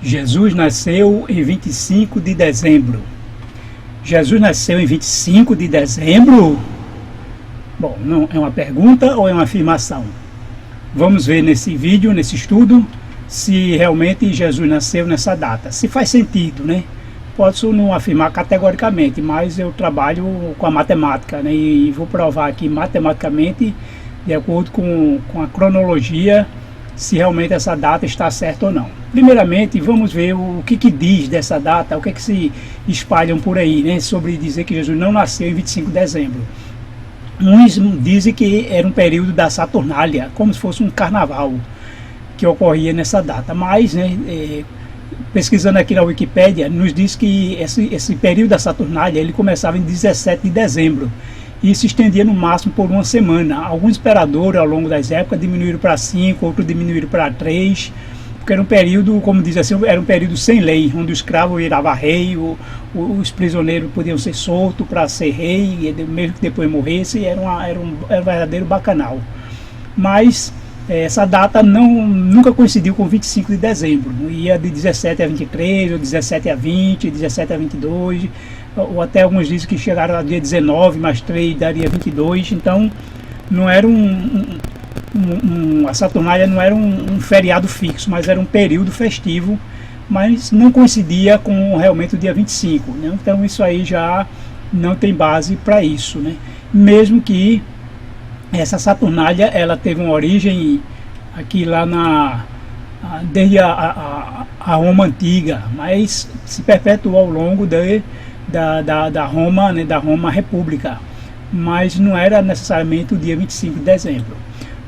Jesus nasceu em 25 de dezembro. Jesus nasceu em 25 de dezembro? Bom, não é uma pergunta ou é uma afirmação? Vamos ver nesse vídeo, nesse estudo, se realmente Jesus nasceu nessa data. Se faz sentido, né? Posso não afirmar categoricamente, mas eu trabalho com a matemática, né? E vou provar aqui matematicamente, de acordo com a cronologia, se realmente essa data está certa ou não. Primeiramente, vamos ver o que diz dessa data, o que se espalham por aí, né? Sobre dizer que Jesus não nasceu em 25 de dezembro. Uns dizem que era um período da Saturnália, como se fosse um carnaval que ocorria nessa data, mas, né, pesquisando aqui na Wikipédia, nos diz que esse período da Saturnália ele começava em 17 de dezembro e se estendia no máximo por uma semana. Alguns imperadores ao longo das épocas diminuíram para 5, outros diminuíram para 3, porque era um período, como diz assim, era um período sem lei, onde o escravo virava rei, os prisioneiros podiam ser soltos para ser rei, mesmo que depois morresse, era um verdadeiro bacanal. Mas essa data nunca coincidiu com 25 de dezembro, ia de 17 a 23, ou 17 a 20, 17 a 22, ou até alguns dizem que chegaram a dia 19, mais 3 daria 22, então não era a Saturnália não era um feriado fixo, mas era um período festivo, mas não coincidia com realmente o dia 25, né? Então isso aí já não tem base para isso, né? Mesmo que essa Saturnália ela teve uma origem aqui lá desde a Roma antiga, mas se perpetuou ao longo da Roma, né, da Roma República, mas não era necessariamente o dia 25 de dezembro.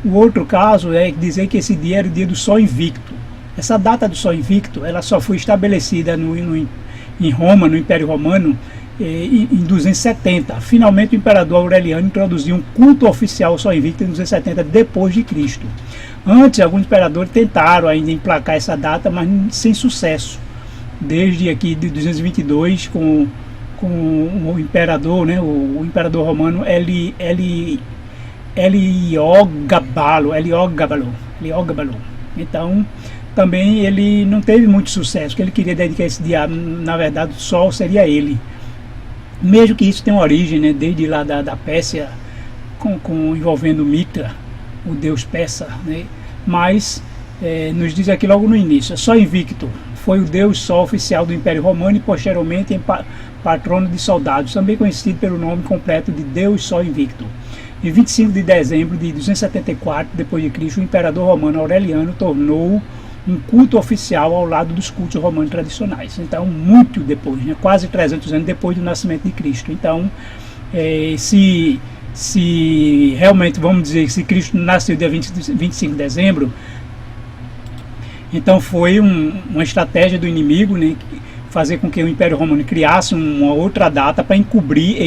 O outro caso é dizer que esse dia era o dia do Sol Invicto. Essa data do Sol Invicto ela só foi estabelecida em Roma, no Império Romano, em 270. Finalmente o imperador Aureliano introduziu um culto oficial ao Sol Invicto em 270 depois de Cristo. Antes, alguns imperadores tentaram ainda emplacar essa data, mas sem sucesso. Desde aqui de 222, com o imperador, né, o imperador romano Heliógabalo. Então, também ele não teve muito sucesso, porque ele queria dedicar esse dia, na verdade, o Sol seria ele. Mesmo que isso tenha uma origem, né, desde lá da Pérsia, envolvendo Mitra, o deus persa, né, mas nos diz aqui logo no início, Sol Invicto foi o deus Sol oficial do Império Romano e posteriormente patrono de soldados, também conhecido pelo nome completo de Deus Sol Invicto. Em 25 de dezembro de 274 d.C., o imperador romano Aureliano tornou um culto oficial ao lado dos cultos romanos tradicionais. Então, muito depois, né, quase 300 anos depois do nascimento de Cristo. Então, se realmente, vamos dizer, se Cristo nasceu dia 25 de dezembro, então foi uma estratégia do inimigo, né, fazer com que o Império Romano criasse uma outra data para encobrir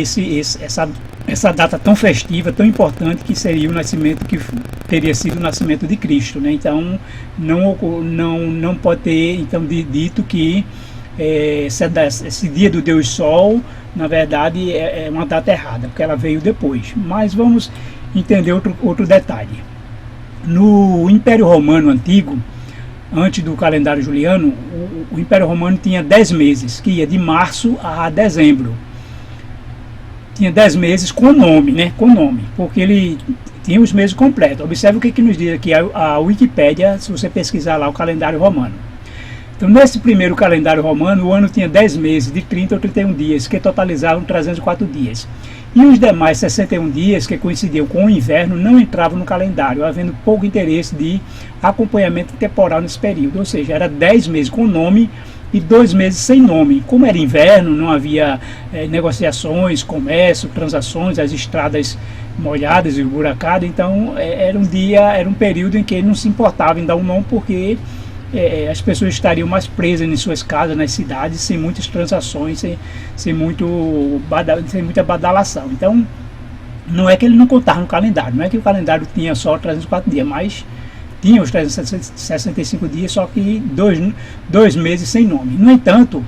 essa data tão festiva, tão importante, que seria o nascimento, que teria sido o nascimento de Cristo, né? Então não pode ter então dito que esse dia do Deus Sol, na verdade, é uma data errada, porque ela veio depois. Mas vamos entender outro detalhe. No Império Romano Antigo, antes do calendário juliano, o Império Romano tinha 10 meses, que ia de março a dezembro. Tinha 10 meses com nome, né? Com nome, porque ele tinha os meses completos. Observe o que nos diz aqui a Wikipédia, se você pesquisar lá o calendário romano. Então, nesse primeiro calendário romano, o ano tinha 10 meses, de 30 ou 31 dias, que totalizavam 304 dias. E os demais 61 dias, que coincidiam com o inverno, não entravam no calendário, havendo pouco interesse de acompanhamento temporal nesse período. Ou seja, era 10 meses com nome e 2 meses sem nome. Como era inverno, não havia negociações, comércio, transações, as estradas molhadas e buracadas, então era um período em que ele não se importava em dar um nome, porque as pessoas estariam mais presas em suas casas, nas cidades, sem muitas transações, sem muita badalação. Então, não é que ele não contava no calendário, não é que o calendário tinha só 304 dias, mas tinha os 365 dias, só que dois meses sem nome. No entanto,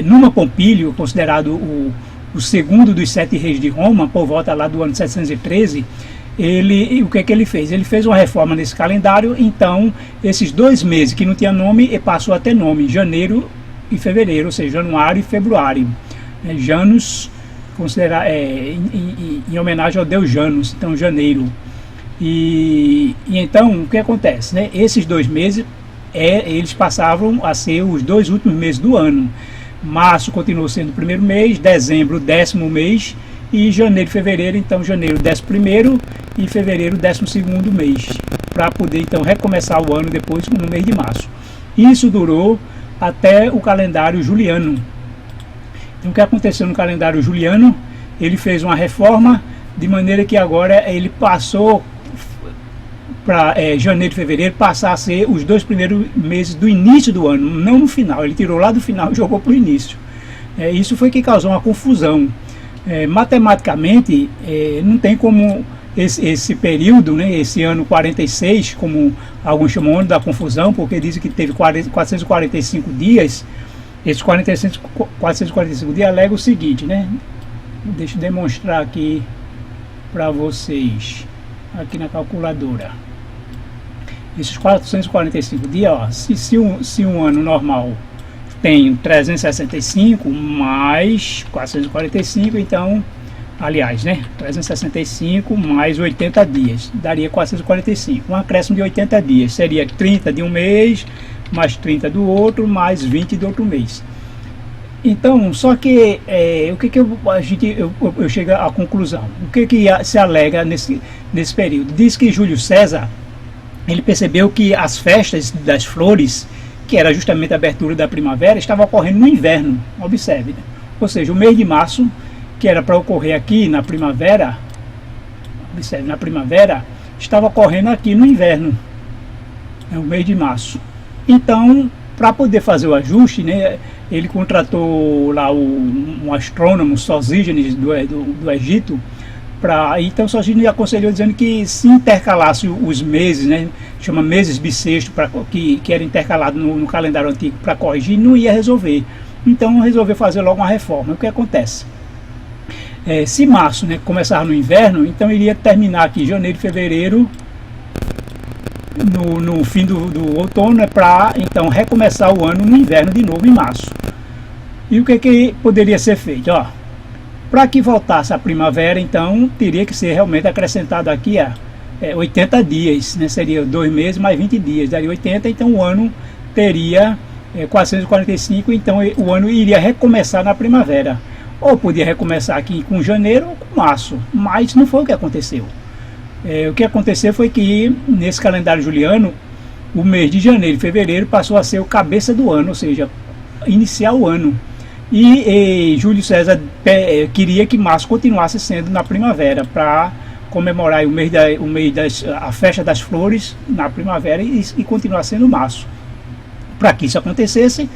Numa Pompílio, considerado o segundo dos 7 reis de Roma, por volta lá do ano 713, o que ele fez? Ele fez uma reforma nesse calendário, então esses 2 meses que não tinha nome, passou a ter nome, janeiro e fevereiro, ou seja, januário e februário. Janus, em homenagem ao deus Janus, então janeiro. E então o que acontece, né? Esses 2 meses eles passavam a ser os 2 últimos meses do ano. Março continuou sendo o primeiro mês, dezembro o 10º mês, e janeiro e fevereiro, então janeiro 11º e fevereiro 12º mês, para poder então recomeçar o ano depois no mês de março. Isso durou até o calendário juliano. Então o que aconteceu no calendário juliano? Ele fez uma reforma de maneira que agora ele passou para janeiro e fevereiro passar a ser os 2 primeiros meses do início do ano, não no final. Ele tirou lá do final e jogou para o início. Isso foi que causou uma confusão. Matematicamente, não tem como esse período, né, esse ano 46, como alguns chamam o ano da confusão, porque dizem que teve 445 dias. Esses 445 dias alega o seguinte, né? Deixa eu demonstrar aqui para vocês, aqui na calculadora. Esses 445 dias, ó, se um ano normal tem 365 mais 445, então, aliás, né, 365 mais 80 dias, daria 445. Um acréscimo de 80 dias, seria 30 de um mês, mais 30 do outro, mais 20 do outro mês. Então, só que o que eu chego à conclusão? O que se alega nesse período? Diz que Júlio César, ele percebeu que as festas das flores, que era justamente a abertura da primavera, estava ocorrendo no inverno. Observe, né? Ou seja, o mês de março, que era para ocorrer aqui na primavera, observe, na primavera, estava ocorrendo aqui no inverno, o mês de março. Então, para poder fazer o ajuste, né, ele contratou lá um astrônomo, Sosígenes, do Egito. Então Sosígenes aconselhou dizendo que se intercalasse os meses, né, chama meses bissextos, que era intercalado no calendário antigo para corrigir, não ia resolver. Então resolveu fazer logo uma reforma. O que acontece? Se março, né, começar no inverno, então iria terminar aqui janeiro e fevereiro, no fim do outono, para então recomeçar o ano no inverno de novo em março. E o que poderia ser feito? Para que voltasse a primavera, então teria que ser realmente acrescentado aqui 80 dias, né? Seria 2 meses mais 20 dias, daria 80, então o ano teria 445, então o ano iria recomeçar na primavera. Ou podia recomeçar aqui com janeiro ou com março, mas não foi o que aconteceu. O que aconteceu foi que nesse calendário juliano, o mês de janeiro e fevereiro passou a ser o cabeça do ano, ou seja, iniciar o ano. E Júlio César queria que março continuasse sendo na primavera, para comemorar a festa das flores na primavera e continuar sendo março. Para que isso acontecesse,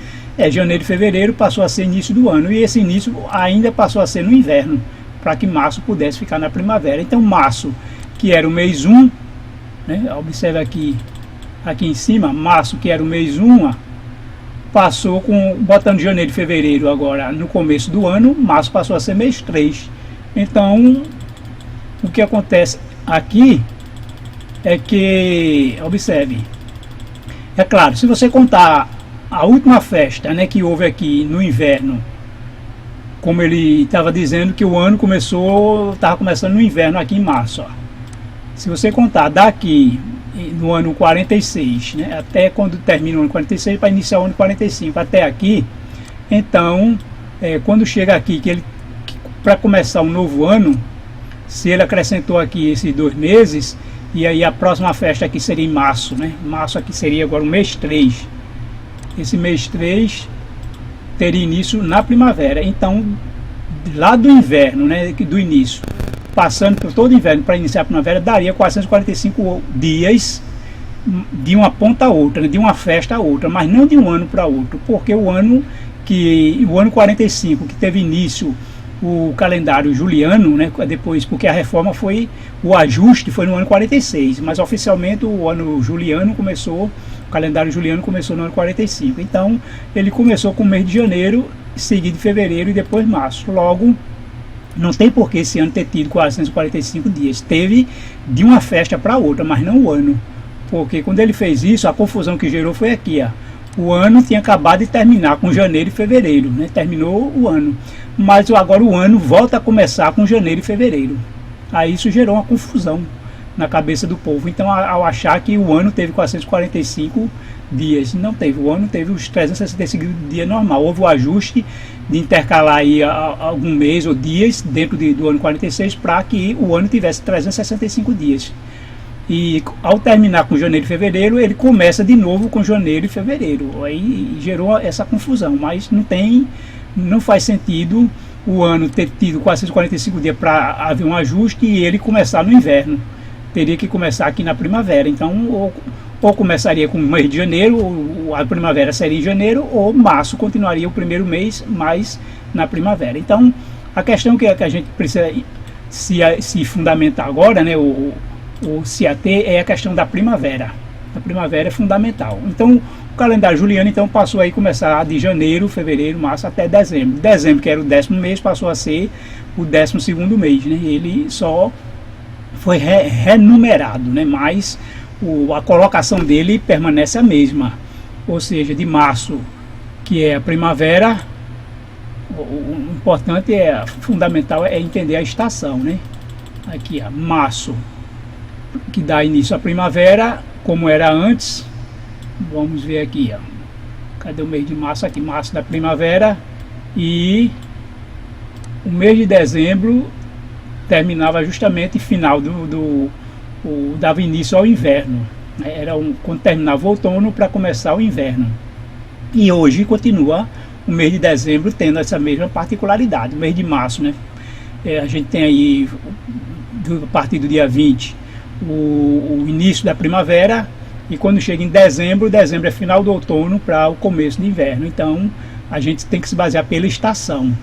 janeiro e fevereiro passou a ser início do ano, e esse início ainda passou a ser no inverno, para que março pudesse ficar na primavera. Então março, que era o mês 1, né, observe aqui em cima, março, que era o mês 1, passou botando janeiro e fevereiro agora no começo do ano, março passou a ser mês 3. Então, o que acontece aqui é que, observe, é claro, se você contar a última festa, né, que houve aqui no inverno, como ele estava dizendo que o ano estava começando no inverno aqui em março. Se você contar daqui no ano 46, né, até quando termina o ano 46, para iniciar o ano 45, até aqui, então, quando chega aqui, para começar um novo ano, se ele acrescentou aqui esses 2 meses, e aí a próxima festa aqui seria em março, né? Março aqui seria agora o mês 3. Esse mês 3 teria início na primavera. Então, lá do inverno, né, do início, passando por todo o inverno para iniciar a primavera, daria 445 dias de uma ponta a outra, né, de uma festa a outra, mas não de um ano para outro, porque o ano 45, que teve início o calendário juliano, né, depois, porque a reforma o ajuste foi no ano 46, mas oficialmente o ano juliano começou, o calendário juliano começou no ano 45. Então ele começou com o mês de janeiro, seguido de fevereiro e depois março. Logo, Não tem por que esse ano ter tido 445 dias. Teve de uma festa para outra, mas não o ano. Porque quando ele fez isso, a confusão que gerou foi aqui, ó. O ano tinha acabado de terminar com janeiro e fevereiro, né? Terminou o ano. Mas agora o ano volta a começar com janeiro e fevereiro. Aí isso gerou uma confusão na cabeça do povo. Então, ao achar que o ano teve 445 dias, não teve. O ano teve os 365 dias normal. Houve o ajuste de intercalar aí algum mês ou dias dentro do ano 46 para que o ano tivesse 365 dias. E ao terminar com janeiro e fevereiro, ele começa de novo com janeiro e fevereiro. Aí gerou essa confusão, mas não faz sentido o ano ter tido 445 dias para haver um ajuste e ele começar no inverno. Teria que começar aqui na primavera. Então, ou começaria com o mês de janeiro, ou a primavera seria em janeiro, ou março continuaria o primeiro mês, mais na primavera. Então, a questão que a gente precisa se fundamentar agora, né, ou se ater, é a questão da primavera. A primavera é fundamental. Então, o calendário juliano então passou a começar de janeiro, fevereiro, março até dezembro. Dezembro, que era o 10º mês, passou a ser o 12º mês, né? Ele só foi renumerado, né? Mas a colocação dele permanece a mesma. Ou seja, de março, que é a primavera, o importante fundamental é entender a estação, né? Aqui, ó, março, que dá início à primavera, como era antes. Vamos ver aqui, ó. Cadê o mês de março? Aqui, março da primavera. E o mês de dezembro terminava justamente final dava início ao inverno. Era quando terminava o outono para começar o inverno. E hoje continua o mês de dezembro tendo essa mesma particularidade. O mês de março, né? A gente tem aí, a partir do dia 20, o início da primavera, e quando chega em dezembro é final do outono para o começo do inverno. Então a gente tem que se basear pela estação,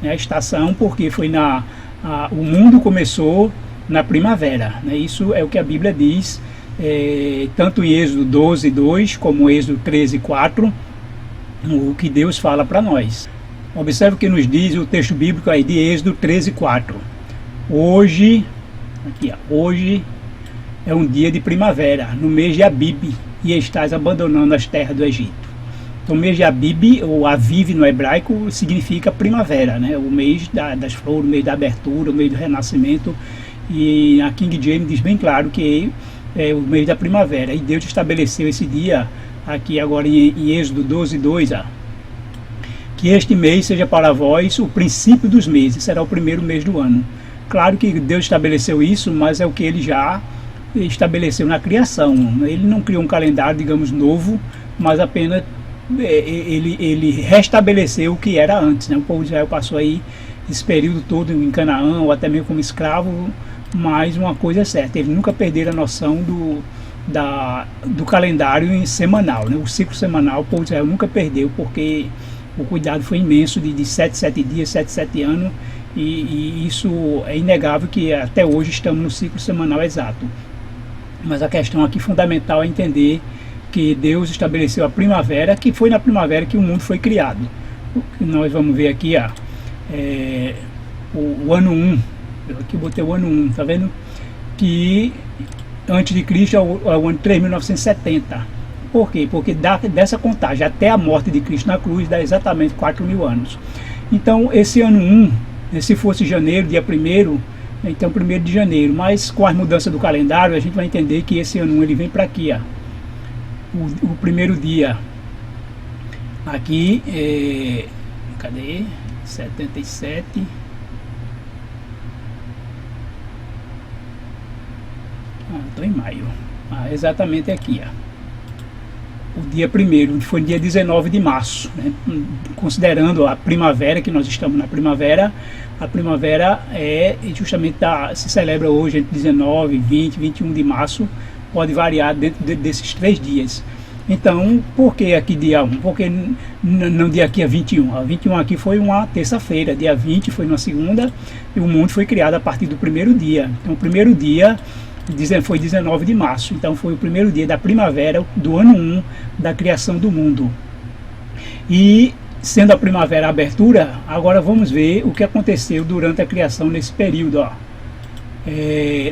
né? A estação, porque foi o mundo começou na primavera, né? Isso é o que a Bíblia diz, tanto em Êxodo 12:2 como Êxodo 13:4, o que Deus fala para nós. Observe o que nos diz o texto bíblico aí de Êxodo 13:4. Hoje é um dia de primavera, no mês de Abib, e estás abandonando as terras do Egito. Então, o mês de Abib, ou Aviv no hebraico, significa primavera, né? O mês das flores, o mês da abertura, o mês do renascimento. E a King James diz bem claro que é o mês da primavera. E Deus estabeleceu esse dia, aqui agora em Êxodo 12:2, que este mês seja para vós o princípio dos meses, será o primeiro mês do ano. Claro que Deus estabeleceu isso, mas é o que ele já estabeleceu na criação. Ele não criou um calendário, digamos, novo, mas apenas ele restabeleceu o que era antes, né? O povo de Israel passou aí esse período todo em Canaã, ou até mesmo como escravo, mas uma coisa é certa, eles nunca perderam a noção do calendário semanal, né? O ciclo semanal, o povo de Israel nunca perdeu, porque o cuidado foi imenso de 7 dias, 7 anos, e isso é inegável que até hoje estamos no ciclo semanal exato. Mas a questão aqui fundamental é entender que Deus estabeleceu a primavera, que foi na primavera que o mundo foi criado. Nós vamos ver aqui o ano 1, eu aqui botei o ano 1, tá vendo? Que antes de Cristo é o ano 3970. Por quê? Porque dessa contagem até a morte de Cristo na cruz dá exatamente 4.000 anos. Então esse ano 1, se fosse janeiro, dia 1º, então 1º de janeiro, mas com as mudanças do calendário a gente vai entender que esse ano 1 ele vem para aqui, ó. O primeiro dia aqui cadê? 77. Estou em maio. Exatamente aqui, ó. O dia 1º, que foi dia 19 de março, né? Considerando a primavera, que nós estamos na primavera, a primavera justamente se celebra hoje entre 19, 20, 21 de março, pode variar dentro desses 3 dias. Então, por que aqui dia 1? Porque não dia aqui é 21. A 21 aqui foi uma terça-feira, dia 20 foi uma segunda, e o mundo foi criado a partir do primeiro dia. Então, o primeiro dia foi 19 de março, então foi o primeiro dia da primavera do ano 1 da criação do mundo. E sendo a primavera a abertura, agora vamos ver o que aconteceu durante a criação nesse período.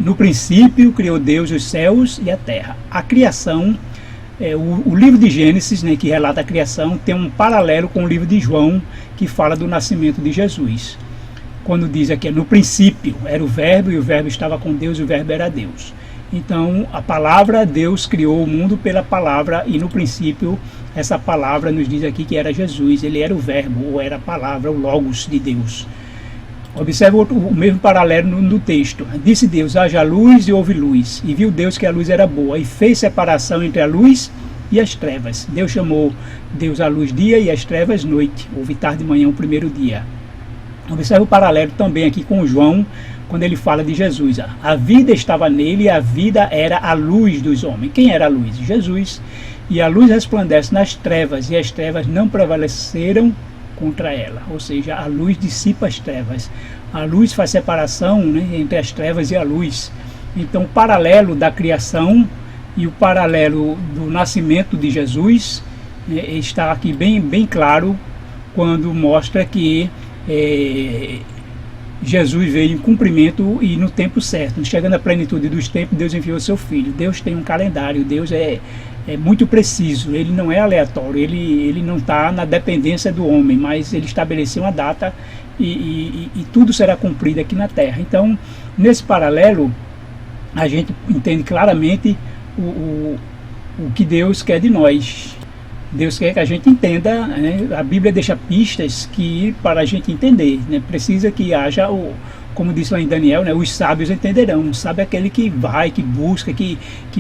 No princípio criou Deus os céus e a terra. A criação, o livro de Gênesis, né, que relata a criação, tem um paralelo com o livro de João, que fala do nascimento de Jesus. Quando diz aqui, no princípio era o verbo, e o verbo estava com Deus, e o verbo era Deus. Então, a palavra, Deus criou o mundo pela palavra, e no princípio, essa palavra nos diz aqui que era Jesus, ele era o verbo, ou era a palavra, o logos de Deus. Observe o mesmo paralelo no texto. Disse Deus, haja luz e houve luz, e viu Deus que a luz era boa, e fez separação entre a luz e as trevas. Deus chamou Deus a luz dia e as trevas noite, houve tarde e manhã o primeiro dia. Observe o paralelo também aqui com João, quando ele fala de Jesus. A vida estava nele e a vida era a luz dos homens. Quem era a luz? Jesus. E a luz resplandece nas trevas, e as trevas não prevaleceram contra ela. Ou seja, a luz dissipa as trevas. A luz faz separação, né, entre as trevas e a luz. Então, o paralelo da criação e o paralelo do nascimento de Jesus está aqui bem claro, quando mostra que Jesus veio em cumprimento e no tempo certo. Chegando à plenitude dos tempos, Deus enviou seu Filho. Deus tem um calendário, Deus é muito preciso, ele não é aleatório, ele não está na dependência do homem, mas ele estabeleceu uma data e tudo será cumprido aqui na Terra. Então, nesse paralelo, a gente entende claramente o que Deus quer de nós. Deus quer que a gente entenda, né? A Bíblia deixa pistas para a gente entender, né? Precisa que haja, como disse lá em Daniel, né? Os sábios entenderão. Sabe aquele que vai, que busca, que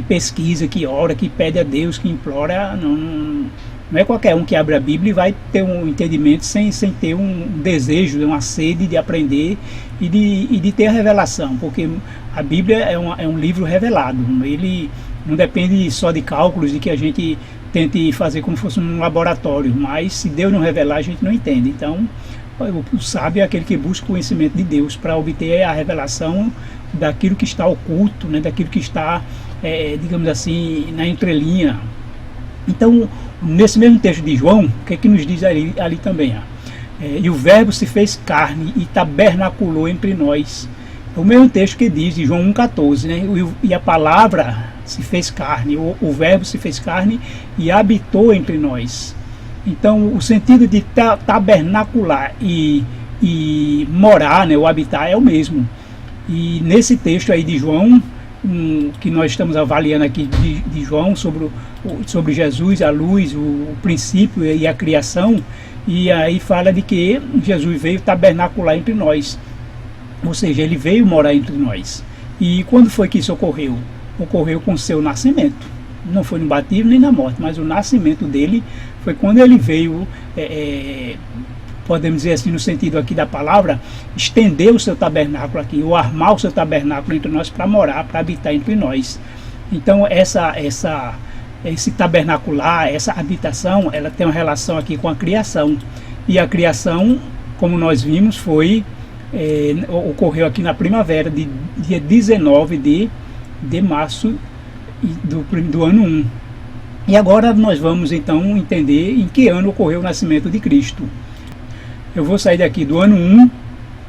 pesquisa, que ora, que pede a Deus, que implora. Não é qualquer um que abre a Bíblia e vai ter um entendimento sem ter um desejo, uma sede de aprender e de ter a revelação, porque a Bíblia é um livro revelado. Ele não depende só de cálculos, de que a gente tente fazer como se fosse um laboratório, mas se Deus não revelar, a gente não entende. Então, o sábio é aquele que busca o conhecimento de Deus para obter a revelação daquilo que está oculto, né, daquilo que está, digamos assim, na entrelinha. Então, nesse mesmo texto de João, o que é que nos diz ali também? E o verbo se fez carne e tabernaculou entre nós. É o mesmo texto que diz, de João 1,14, né? E a palavra se fez carne, o verbo se fez carne e habitou entre nós. Então, o sentido de tabernacular e morar, né, ou habitar, é o mesmo. E nesse texto aí de João, que nós estamos avaliando aqui de João, sobre Jesus, a luz, o princípio e a criação, e aí fala de que Jesus veio tabernacular entre nós. Ou seja, ele veio morar entre nós. E quando foi que isso ocorreu? Ocorreu com o seu nascimento. Não foi no batismo nem na morte, mas o nascimento dele foi quando ele veio, podemos dizer assim, no sentido aqui da palavra, estender o seu tabernáculo aqui, ou armar o seu tabernáculo entre nós para morar, para habitar entre nós. Então esse tabernacular, essa habitação, ela tem uma relação aqui com a criação. E a criação, como nós vimos, ocorreu aqui na primavera, dia 19 de março do ano 1. E agora nós vamos então entender em que ano ocorreu o nascimento de Cristo. Eu vou sair daqui do ano 1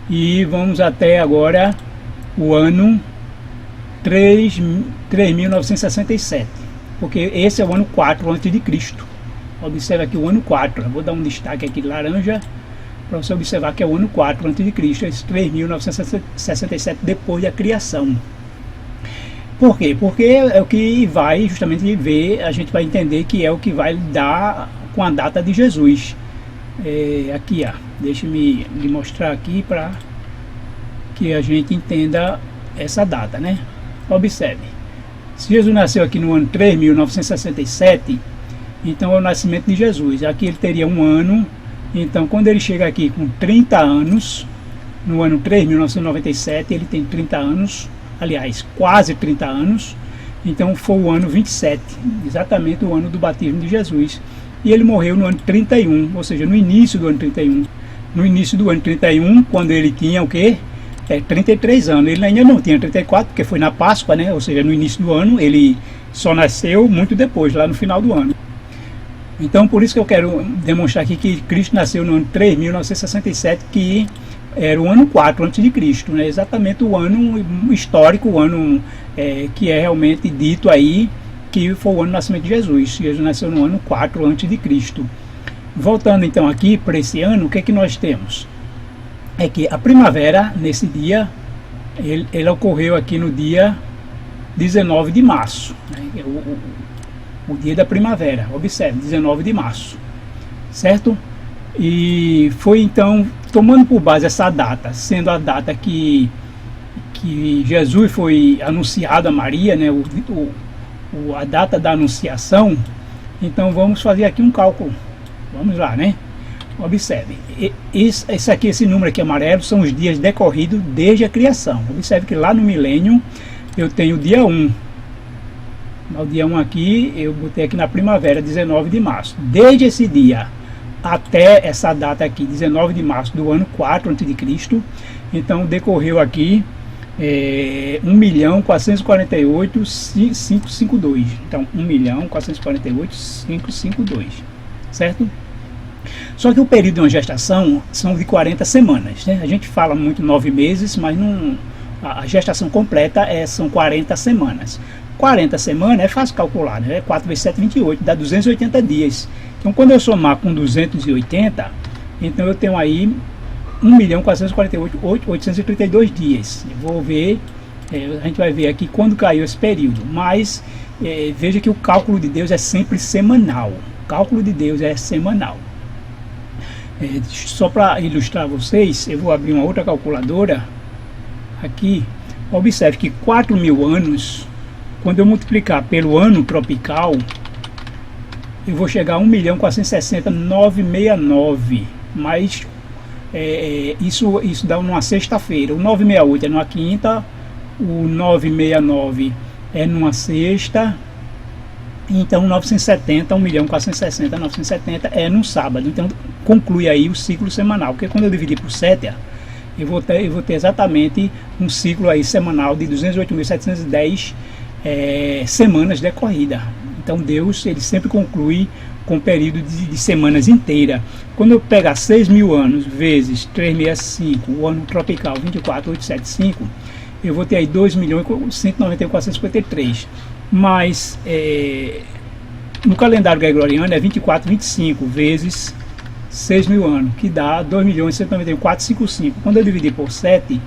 e vamos até agora o ano 3.967, porque esse é o ano 4 antes de Cristo. Observe aqui o ano 4, eu vou dar um destaque aqui de laranja para você observar que é o ano 4 antes de Cristo, esse 3.967 depois da criação. Por quê? Porque é o que vai justamente ver, a gente vai entender que é o que vai dar com a data de Jesus. Aqui, deixa-me lhe mostrar aqui para que a gente entenda essa data, né? Observe. Se Jesus nasceu aqui no ano 3.967, então é o nascimento de Jesus. Aqui ele teria um ano, então quando ele chega aqui com 30 anos, no ano 3.997, ele tem 30 anos, aliás, quase 30 anos, então foi o ano 27, exatamente o ano do batismo de Jesus. E ele morreu no ano 31, ou seja, no início do ano 31. No início do ano 31, quando ele tinha o quê? 33 anos. Ele ainda não tinha 34, porque foi na Páscoa, né? Ou seja, no início do ano, ele só nasceu muito depois, lá no final do ano. Então, por isso que eu quero demonstrar aqui que Cristo nasceu no ano 3.967, que era o ano 4 antes de Cristo, né? Exatamente o ano histórico, o ano que é realmente dito aí, que foi o ano do nascimento de Jesus. Jesus nasceu no ano 4 antes de Cristo. Voltando então aqui para esse ano, o que é que nós temos? É que a primavera, nesse dia, ele ocorreu aqui no dia 19 de março, né? O dia da primavera, observe, 19 de março, certo? E foi então, tomando por base essa data, sendo a data que Jesus foi anunciado a Maria, né? A data da anunciação. Então vamos fazer aqui um cálculo, vamos lá, né? Observe, esse número aqui amarelo são os dias decorridos desde a criação. Observe que lá no milênio eu tenho o dia 1. O dia 1 aqui, eu botei aqui na primavera, 19 de março. Desde esse dia até essa data aqui, 19 de março do ano 4 a.C., então decorreu aqui 1.448.552. Então, 1.448.552, certo? Só que o período de uma gestação são de 40 semanas, né? A gente fala muito 9 meses, mas não, a gestação completa são 40 semanas. 40 semanas é fácil calcular, né? 4 vezes 7, 28, dá 280 dias. Então, quando eu somar com 280, então eu tenho aí 1.448.832 dias. Eu vou ver, a gente vai ver aqui quando caiu esse período, mas veja que o cálculo de Deus é sempre semanal. O cálculo de Deus é semanal. Só para ilustrar vocês, eu vou abrir uma outra calculadora aqui. Observe que 4.000 anos, quando eu multiplicar pelo ano tropical, eu vou chegar a 1.460.969, mas isso dá numa sexta-feira. O 968 é numa quinta, o 969 é numa sexta, então 970, 1.460.970 é num sábado. Então conclui aí o ciclo semanal, porque quando eu dividir por 7, eu vou ter exatamente um ciclo aí semanal de 208.710 semanas decorridas. Então Deus, ele sempre conclui com um período de semanas inteira. Quando eu pegar 6.000 anos vezes 365, o ano tropical 24.875, eu vou ter aí 2.191.453. Mas no calendário gregoriano é 24.25 vezes 6.000 anos, que dá 2.191.455. Quando eu dividir por 7,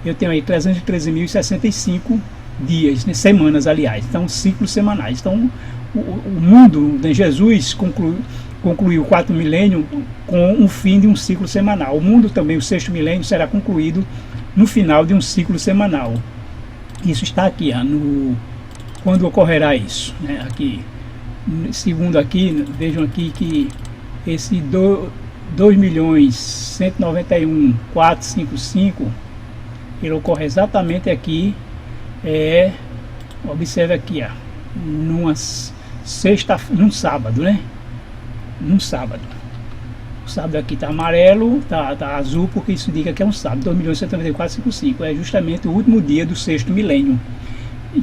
eu tenho aí 313.065 dias, né, semanas, aliás. Então, ciclos semanais. Então, o mundo, né, Jesus concluiu o 4º milênio com o fim de um ciclo semanal. O mundo também, o 6º milênio, será concluído no final de um ciclo semanal. Isso está aqui, quando ocorrerá isso, né? Aqui, segundo aqui, vejam aqui que esse 2.191.455, ele ocorre exatamente aqui, observe aqui, num sábado, né? Num sábado. O sábado aqui está amarelo, tá azul, porque isso indica que é um sábado. 2.191.455 é justamente o último dia do 6º milênio,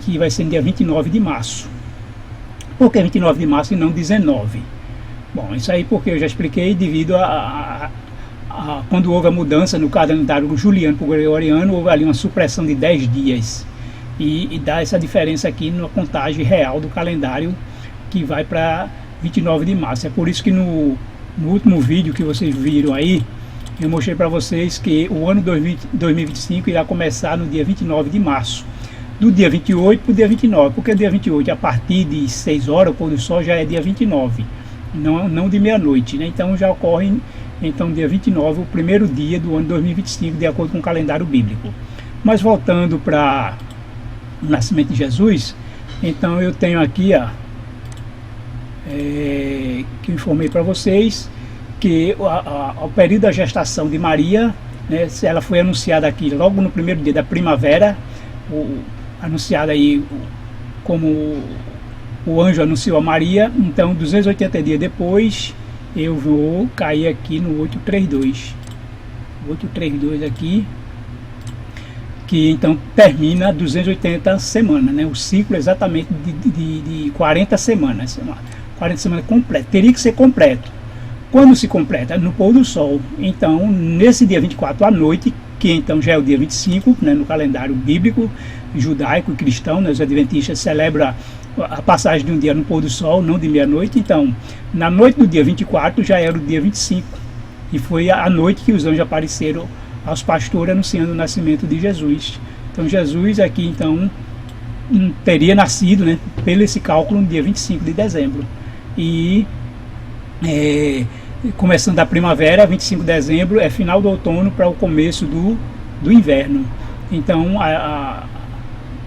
que vai ser no dia 29 de março. Por que 29 de março e não 19? Bom, isso aí porque eu já expliquei, devido a quando houve a mudança no calendário juliano para o gregoriano, houve ali uma supressão de 10 dias. E dá essa diferença aqui na contagem real do calendário, que vai para 29 de março. É por isso que no último vídeo que vocês viram aí, eu mostrei para vocês que o ano 2025 irá começar no dia 29 de março. Do dia 28 para o dia 29, porque dia 28, a partir de 6 horas, o pôr do sol já é dia 29, não de meia-noite, né? Então já ocorre, então, dia 29, o primeiro dia do ano 2025, de acordo com o calendário bíblico. Mas voltando para o nascimento de Jesus, então eu tenho aqui, que eu informei para vocês, que o período da gestação de Maria, né, ela foi anunciada aqui logo no primeiro dia da primavera, anunciada aí como o anjo anunciou a Maria. Então 280 dias depois eu vou cair aqui no 832 aqui, que então termina 280 semanas, né? O ciclo exatamente de 40 semanas, 40 semanas completo, teria que ser completo. Quando se completa? No pôr do sol. Então, nesse dia 24 à noite, que então já é o dia 25, né, no calendário bíblico, judaico e cristão, né, os adventistas celebram a passagem de um dia no pôr do sol, não de meia-noite. Então, na noite do dia 24 já era o dia 25. E foi a noite que os anjos apareceram aos pastores anunciando o nascimento de Jesus. Então, Jesus aqui, então, teria nascido, né, pelo esse cálculo, no dia 25 de dezembro. E começando a primavera, 25 de dezembro, é final do outono para o começo do inverno. Então,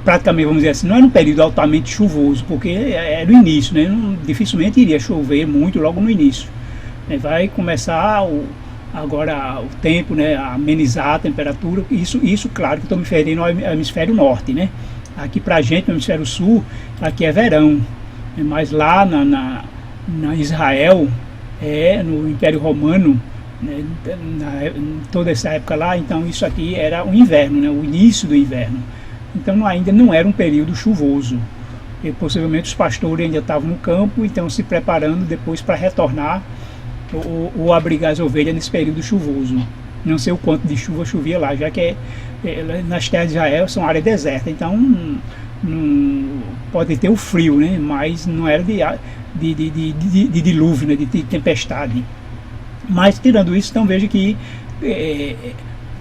praticamente, vamos dizer assim, não era um período altamente chuvoso, porque era o início, né? Dificilmente iria chover muito logo no início. Vai começar agora o tempo, né, a amenizar a temperatura. Isso claro que estou me referindo ao hemisfério norte, né? Aqui pra gente, no hemisfério sul, aqui é verão. Mas lá na Israel, no Império Romano, né, toda essa época lá, então isso aqui era o inverno, né, o início do inverno. Então ainda não era um período chuvoso. E possivelmente os pastores ainda estavam no campo, então se preparando depois para retornar ou abrigar as ovelhas nesse período chuvoso. Não sei o quanto de chuva chovia lá, já que nas terras de Israel são área deserta, então pode ter o frio, né, mas não era de dilúvio, né, de tempestade. Mas tirando isso, então veja que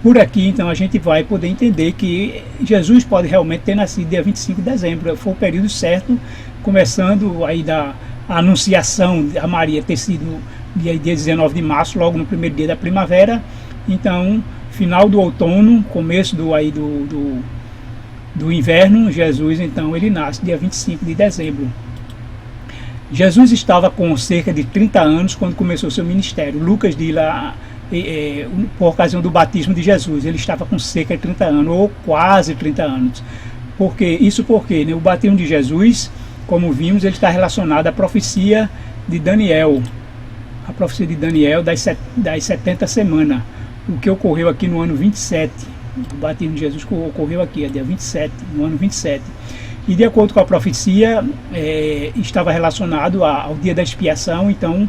por aqui então a gente vai poder entender que Jesus pode realmente ter nascido dia 25 de dezembro, foi o período certo, começando aí da anunciação a Maria ter sido dia 19 de março, logo no primeiro dia da primavera. Então final do outono, começo do inverno, Jesus então ele nasce dia 25 de dezembro. Jesus estava com cerca de 30 anos quando começou seu ministério. Lucas diz lá, por ocasião do batismo de Jesus, ele estava com cerca de 30 anos, ou quase 30 anos. Porque, né, o batismo de Jesus, como vimos, ele está relacionado à profecia de Daniel. A profecia de Daniel das 70 semanas. O que ocorreu aqui no ano 27. O batismo de Jesus ocorreu aqui, dia 27, no ano 27. E de acordo com a profecia, estava relacionado ao dia da expiação. Então,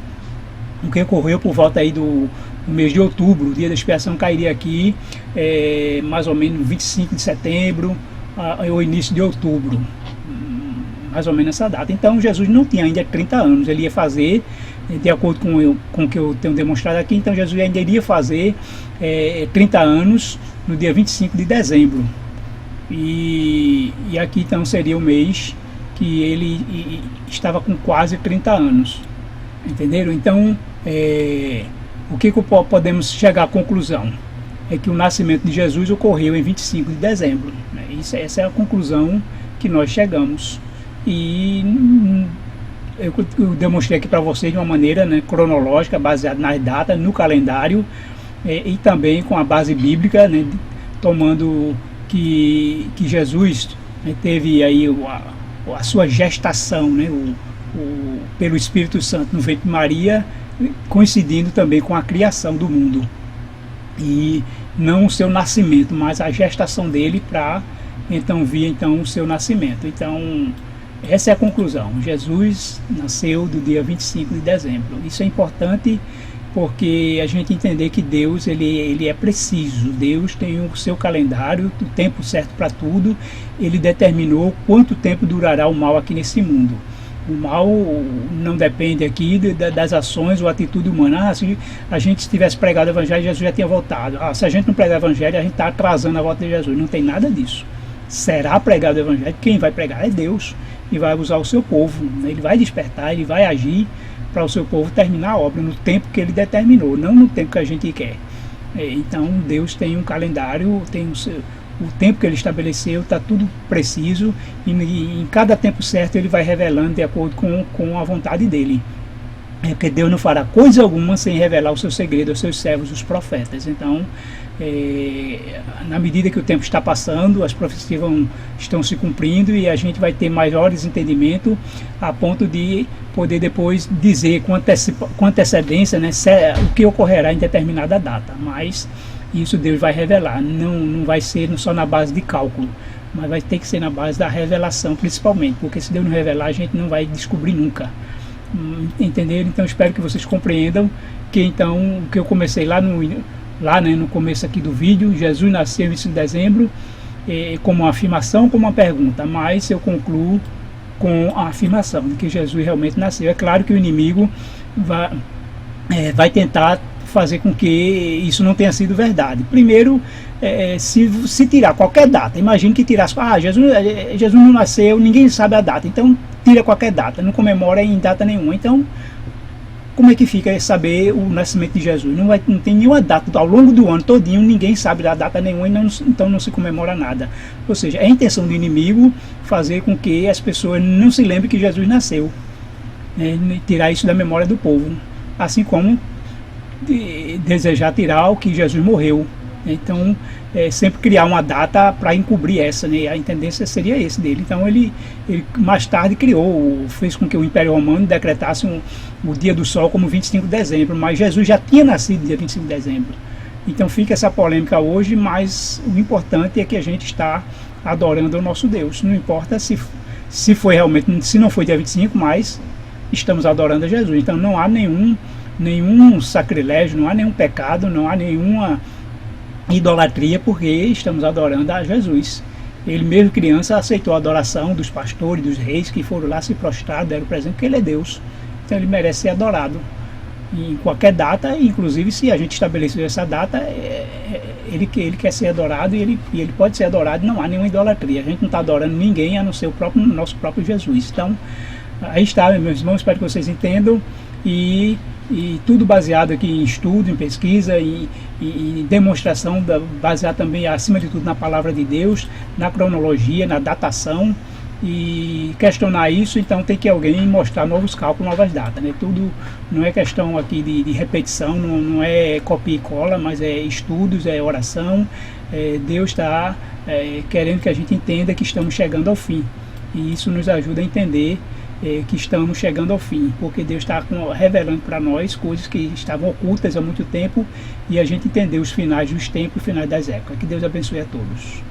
o que ocorreu por volta aí do mês de outubro, o dia da expiação cairia aqui, mais ou menos 25 de setembro, ou início de outubro, mais ou menos essa data. Então, Jesus não tinha ainda 30 anos, ele ia fazer, de acordo com o que eu tenho demonstrado aqui, então Jesus ainda iria fazer 30 anos no dia 25 de dezembro. E aqui então seria o mês que ele estava com quase 30 anos. Entenderam? Então, o que podemos chegar à conclusão? É que o nascimento de Jesus ocorreu em 25 de dezembro. Né? Essa é a conclusão que nós chegamos. E eu demonstrei aqui para vocês de uma maneira, né, cronológica, baseada nas datas, no calendário, e também com a base bíblica, né, tomando que Jesus, né, teve aí a sua gestação, né, pelo Espírito Santo no ventre de Maria, coincidindo também com a criação do mundo. E não o seu nascimento, mas a gestação dele para então vir então o seu nascimento. Então, essa é a conclusão. Jesus nasceu do dia 25 de dezembro. Isso é importante porque a gente entender que Deus ele é preciso. Deus tem o seu calendário, o tempo certo para tudo. Ele determinou quanto tempo durará o mal aqui nesse mundo. O mal não depende aqui das ações ou atitude humana. Se a gente tivesse pregado o evangelho, Jesus já tinha voltado. Se a gente não pregar o evangelho, a gente está atrasando a volta de Jesus. Não tem nada disso. Será pregado o evangelho, quem vai pregar é Deus. E vai usar o seu povo. Ele vai despertar, ele vai agir para o seu povo terminar a obra no tempo que ele determinou, não no tempo que a gente quer. Então Deus tem um calendário, tem o tempo que ele estabeleceu, está tudo preciso, e em cada tempo certo ele vai revelando de acordo com a vontade dele. Porque Deus não fará coisa alguma sem revelar o seu segredo aos seus servos, os profetas. Então, na medida que o tempo está passando, as profecias estão se cumprindo e a gente vai ter maiores entendimento a ponto de poder depois dizer com antecedência, né, o que ocorrerá em determinada data. Mas isso Deus vai revelar, não vai ser só na base de cálculo, mas vai ter que ser na base da revelação principalmente, porque se Deus não revelar a gente não vai descobrir nunca. Entenderam? Então espero que vocês compreendam que então o que eu comecei lá no começo aqui do vídeo, Jesus nasceu em 25 de dezembro, como uma afirmação, como uma pergunta, mas eu concluo com a afirmação de que Jesus realmente nasceu. É claro que o inimigo vai tentar fazer com que isso não tenha sido verdade. Primeiro, se tirar qualquer data, imagine que tirasse, Jesus não nasceu, ninguém sabe a data, então tira qualquer data, não comemora em data nenhuma. Então, como é que fica saber o nascimento de Jesus? Não tem nenhuma data, ao longo do ano todinho, ninguém sabe da data nenhuma, então não se comemora nada. Ou seja, é a intenção do inimigo fazer com que as pessoas não se lembrem que Jesus nasceu, tirar isso da memória do povo, assim como desejar tirar o que Jesus morreu. Então, sempre criar uma data para encobrir essa, né? A tendência seria esse dele. Então, ele mais tarde fez com que o Império Romano decretasse o dia do sol como 25 de dezembro, mas Jesus já tinha nascido dia 25 de dezembro. Então, fica essa polêmica hoje, mas o importante é que a gente está adorando ao nosso Deus. Não importa se foi realmente, se não foi dia 25, mas estamos adorando a Jesus. Então, não há nenhum sacrilégio, não há nenhum pecado, não há nenhuma idolatria, porque estamos adorando a Jesus. Ele mesmo criança aceitou a adoração dos pastores, dos reis que foram lá se prostrar, deram presente, porque ele é Deus, então ele merece ser adorado em qualquer data, inclusive se a gente estabeleceu essa data, ele quer ser adorado, e ele pode ser adorado, não há nenhuma idolatria. A gente não está adorando ninguém a não ser nosso próprio Jesus. Então aí está, meus irmãos, espero que vocês entendam, e tudo baseado aqui em estudo, em pesquisa e demonstração, baseado também, acima de tudo, na palavra de Deus, na cronologia, na datação. E questionar isso, então tem que alguém mostrar novos cálculos, novas datas, né? Tudo não é questão aqui de repetição, não é copia e cola, mas é estudos, é oração. Deus está querendo que a gente entenda que estamos chegando ao fim, e isso nos ajuda a entender que estamos chegando ao fim, porque Deus está revelando para nós coisas que estavam ocultas há muito tempo, e a gente entendeu os finais dos tempos, os finais das épocas. Que Deus abençoe a todos.